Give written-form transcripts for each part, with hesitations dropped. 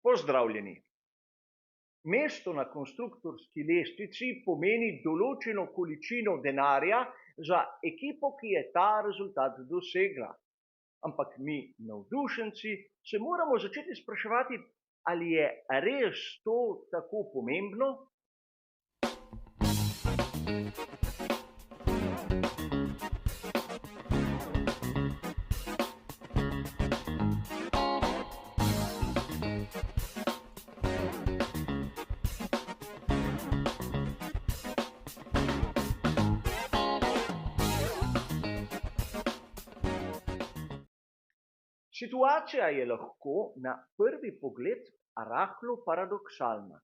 Pozdravljeni. Mesto na konstruktorski lestvici pomeni določeno količino denarja za ekipo, ki je ta rezultat dosegla. Ampak mi, navdušenci, se moramo začeti spraševati, ali je res to tako pomembno? Situacija je lahko na prvi pogled rahlo paradoksalna.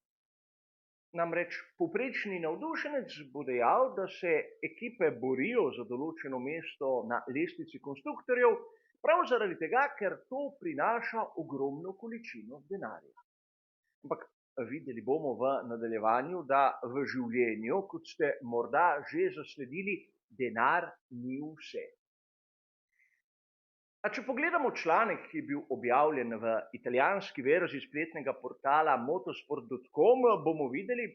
Namreč povprečni navdušenec bo dejal, da se ekipe borijo za določeno mesto na lestvici konstruktorjev, prav zaradi tega, ker to prinaša ogromno količino denarja. Ampak videli bomo v nadaljevanju, da v življenju, kot ste morda že zasledili, denar ni vse. A če pogledamo članek, ki je bil objavljen v italijanski verziji spletnega portala motosport.com, bomo videli,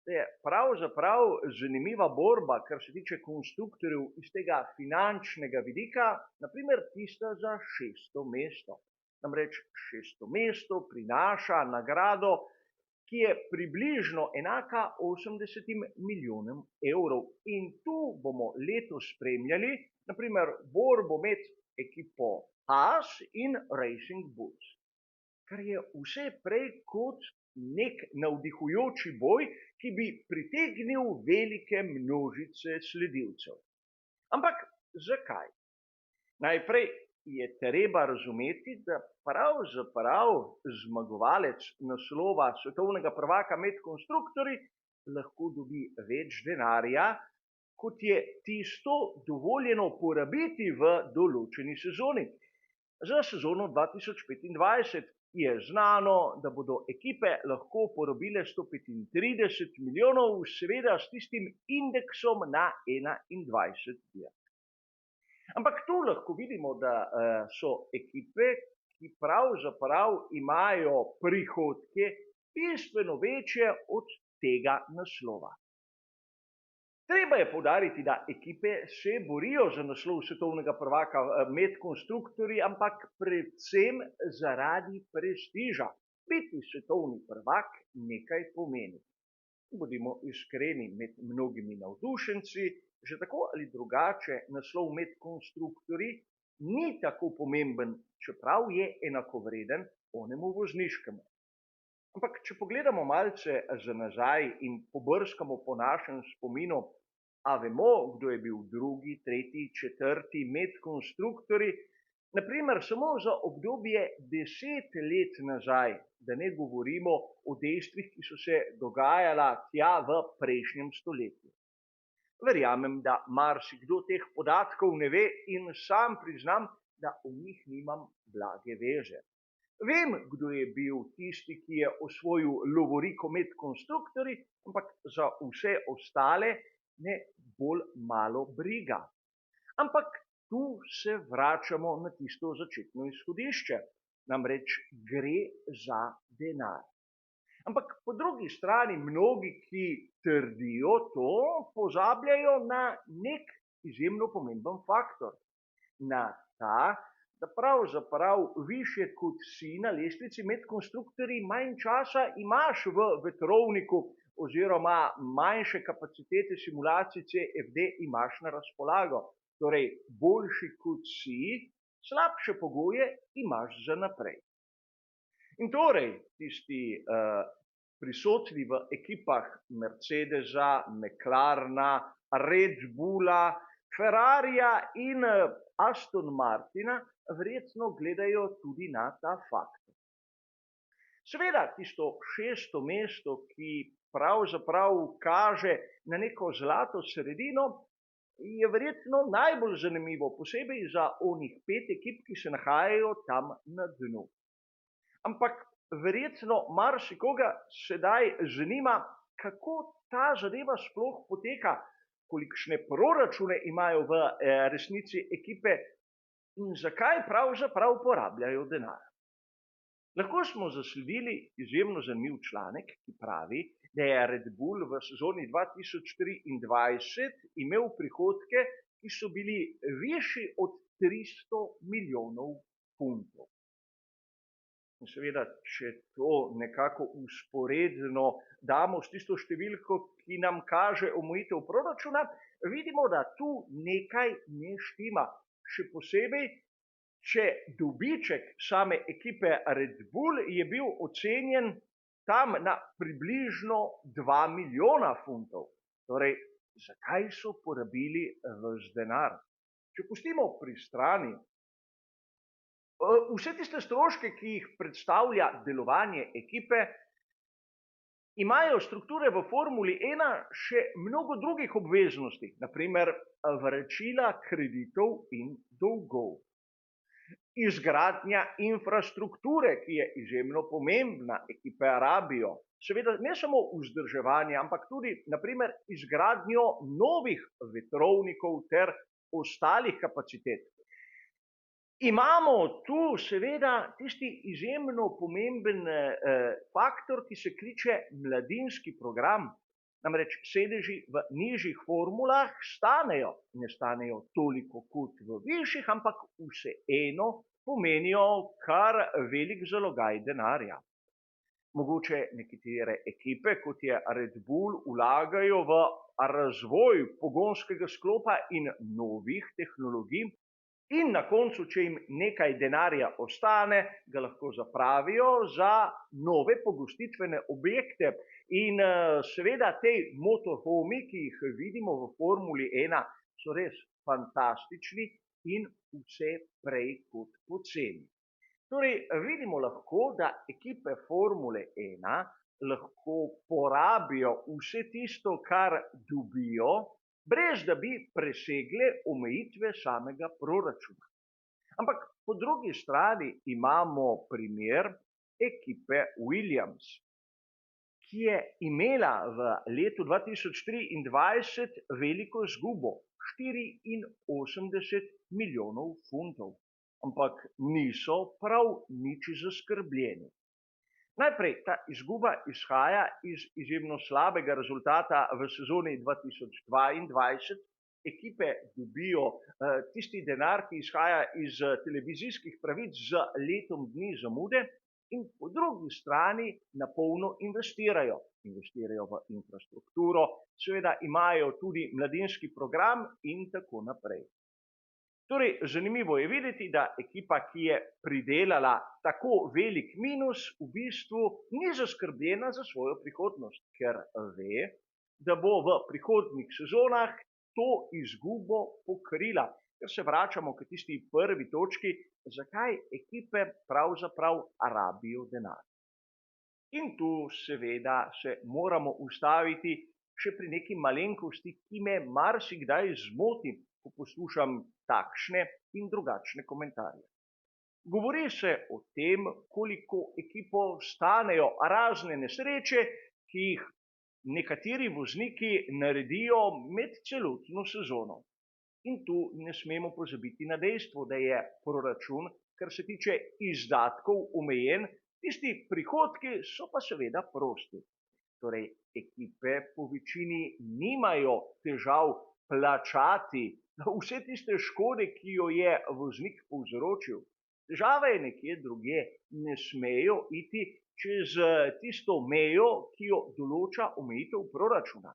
da je pravzaprav zanimiva borba, kar se tiče konstruktorjev iz tega finančnega vidika, naprimer tista za 6. mesto. Namreč 6. mesto prinaša nagrado, ki je približno enaka 80 milijonom evrov. In tu bomo letos spremljali, naprimer, borbo med ekipo Haas in Racing Bulls, kar je vse prej kot nek navdihujoči boj, ki bi pritegnil velike množice sledilcev. Ampak zakaj? Najprej je treba razumeti, da pravzaprav zmagovalec naslova svetovnega prvaka med konstruktorji lahko dobi več denarja, kot je tisto dovoljeno porabiti v določeni sezoni. Za sezono 2025 je znano, da bodo ekipe lahko porabile 135 milijonov, seveda s tistim indeksom na 21. Ampak tu lahko vidimo, da so ekipe, ki pravzaprav imajo prihodke bistveno večje od tega naslova. Treba je poudariti, da ekipe se borijo za naslov svetovnega prvaka med konstruktorji, ampak predvsem zaradi prestiža. Biti svetovni prvak nekaj pomeni. Bodimo iskreni, med mnogimi navdušenci, že tako ali drugače naslov med konstruktorji ni tako pomemben, čeprav je enakovreden onemu vozniškemu. Ampak če pogledamo malce za nazaj in pobrskamo po našem spominu, a vemo, kdo je bil drugi, tretji, četrti med konstruktorji, naprimer samo za obdobje 10 let nazaj, da ne govorimo o dejstvih, ki so se dogajala tja v prejšnjem stoletju. Verjamem, da marsikdo teh podatkov ne ve in sam priznam, da o njih nimam blage veze. Vem, kdo je bil tisti, ki je osvojil lovoriko med konstruktorji, ampak za vse ostale ne bolj malo briga. Ampak tu se vračamo na tisto začetno izhodišče, namreč gre za denar. Ampak po drugi strani mnogi, ki trdijo to, pozabljajo na nek izjemno pomemben faktor. Na ta, da pravzaprav višje kot si na lestvici med konstruktorji, manj časa imaš v vetrovniku oziroma manjše kapacitete simulacij CFD imaš na razpolago. Torej, boljši kot si, slabše pogoje imaš za naprej. In torej, tisti prisotni v ekipah Mercedesa, McLarena, Red Bulla, Ferrarija in Aston Martina verjetno gledajo tudi na ta faktor. Seveda, tisto 6. mesto, ki pravzaprav kaže na neko zlato sredino, je verjetno najbolj zanimivo, posebej za onih 5 ekip, ki se nahajajo tam na dnu. Ampak verjetno marsikoga sedaj zanima, kako ta zadeva sploh poteka, kolikšne proračune imajo v resnici ekipe in zakaj pravzaprav porabljajo denar. Lahko smo zasledili izjemno zanimiv članek, ki pravi, da je Red Bull v sezoni 2023 imel prihodke, ki so bili višji od 300 milijonov funtov. In seveda, če to nekako usporedno damo s tisto številko, ki nam kaže omejitev proračuna, vidimo, da tu nekaj ne štima. Še posebej, če dobiček same ekipe Red Bull je bil ocenjen tam na približno 2 milijona funtov. Torej, zakaj so porabili ves denar? Če pustimo pri strani vse tiste stroške, ki jih predstavlja delovanje ekipe, imajo strukture v Formuli 1 še mnogo drugih obveznosti, naprimer vračila kreditov in dolgov. Izgradnja infrastrukture, ki je izjemno pomembna, ekipe rabijo. Seveda ne samo vzdrževanje, ampak tudi naprimer izgradnjo novih vetrovnikov ter ostalih kapacitet. Imamo tu seveda tisti izjemno pomemben faktor, ki se kliče mladinski program. Namreč sedeži v nižjih formulah stanejo, ne stanejo toliko kot v višjih, ampak vseeno pomenijo kar velik zalogaj denarja. Mogoče nekatere ekipe, kot je Red Bull, vlagajo v razvoj pogonskega sklopa in novih tehnologij. In na koncu, če jim nekaj denarja ostane, ga lahko zapravijo za nove pogostitvene objekte. In seveda te motorhomi, ki jih vidimo v Formuli 1, so res fantastični in vse prej kot poceni. Torej, vidimo lahko, da ekipe Formule 1 lahko porabijo vse tisto, kar dobijo, brez da bi presegle omejitve samega proračuna. Ampak po drugi strani imamo primer ekipe Williams, ki je imela v letu 2023 veliko izgubo, 84 milijonov funtov, ampak niso prav nič zaskrbljeni. Najprej, ta izguba izhaja iz izjemno slabega rezultata v sezoni 2022. Ekipe dobijo tisti denar, ki izhaja iz televizijskih pravic z letom dni zamude, in po drugi strani na polno investirajo. Investirajo v infrastrukturo, seveda imajo tudi mladinski program in tako naprej. Torej, zanimivo je videti, da ekipa, ki je pridelala tako velik minus, v bistvu ni zaskrbljena za svojo prihodnost, ker ve, da bo v prihodnjih sezonah to izgubo pokrila. Ker se vračamo k tisti prvi točki, zakaj ekipe pravzaprav rabijo denar. In tu seveda se moramo ustaviti še pri neki malenkosti, ki me marsikdaj zmoti, ko poslušam takšne in drugačne komentarje. Govori se o tem, koliko ekipo stanejo razne nesreče, ki jih nekateri vozniki naredijo med celotno sezono. In tu ne smemo pozabiti na dejstvo, da je proračun, kar se tiče izdatkov, omejen, tisti prihodki so pa seveda prosti. Torej, ekipe po večini nimajo težav plačati vse tiste škode, ki jo je voznik povzročil. Težava je nekje drugje, ne smejo iti čez tisto mejo, ki jo določa omejitev proračuna.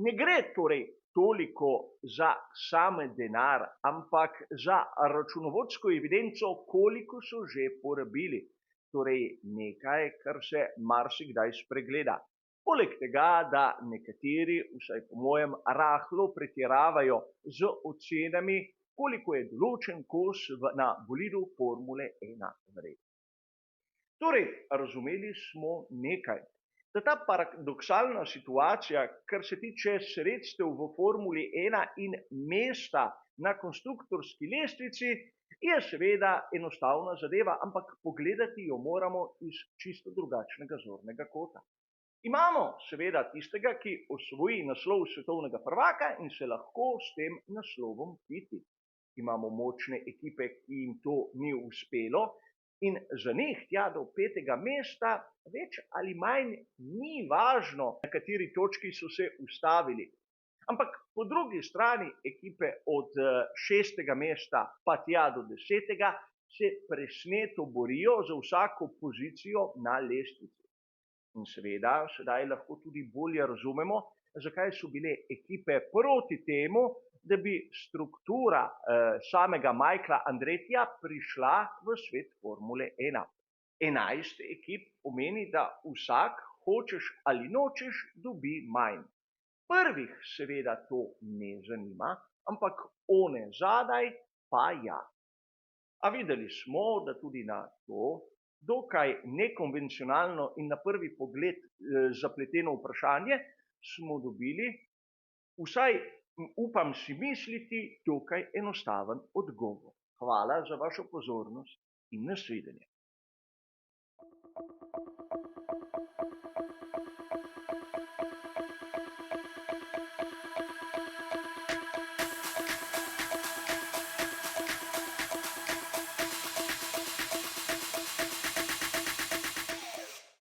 Ne gre torej toliko za sam denar, ampak za računovodsko evidenco, koliko so že porabili. Torej nekaj, kar se marsikdaj spregleda. Poleg tega, da nekateri, vsaj po mojem, rahlo pretiravajo z ocenami, koliko je določen kos na bolidu Formule 1 vreden. Torej, razumeli smo nekaj, da ta paradoksalna situacija, kar se tiče sredstev v Formuli 1 in mesta na konstruktorski lestvici, je seveda enostavna zadeva, ampak pogledati jo moramo iz čisto drugačnega zornega kota. Imamo seveda tistega, ki osvoji naslov svetovnega prvaka in se lahko s tem naslovom kiti. Imamo močne ekipe, ki jim to ni uspelo, In za njih tja do 5. mesta več ali manj ni važno, na kateri točki so se ustavili. Ampak po drugi strani ekipe od 6. mesta pa tja do 10. se presneto borijo za vsako pozicijo na lestvici. In seveda sedaj lahko tudi bolje razumemo, zakaj so bile ekipe proti temu, da bi struktura samega Michaela Andretija prišla v svet Formule 1. 11 ekip pomeni, da vsak, hočeš ali nočeš, dobi manj. Prvih seveda to ne zanima, ampak one zadaj pa ja. A videli smo, da tudi na to dokaj nekonvencionalno in na prvi pogled zapleteno vprašanje smo dobili, vsaj upam si misliti, dokaj enostaven odgovor. Hvala za vašo pozornost in nasvidenje.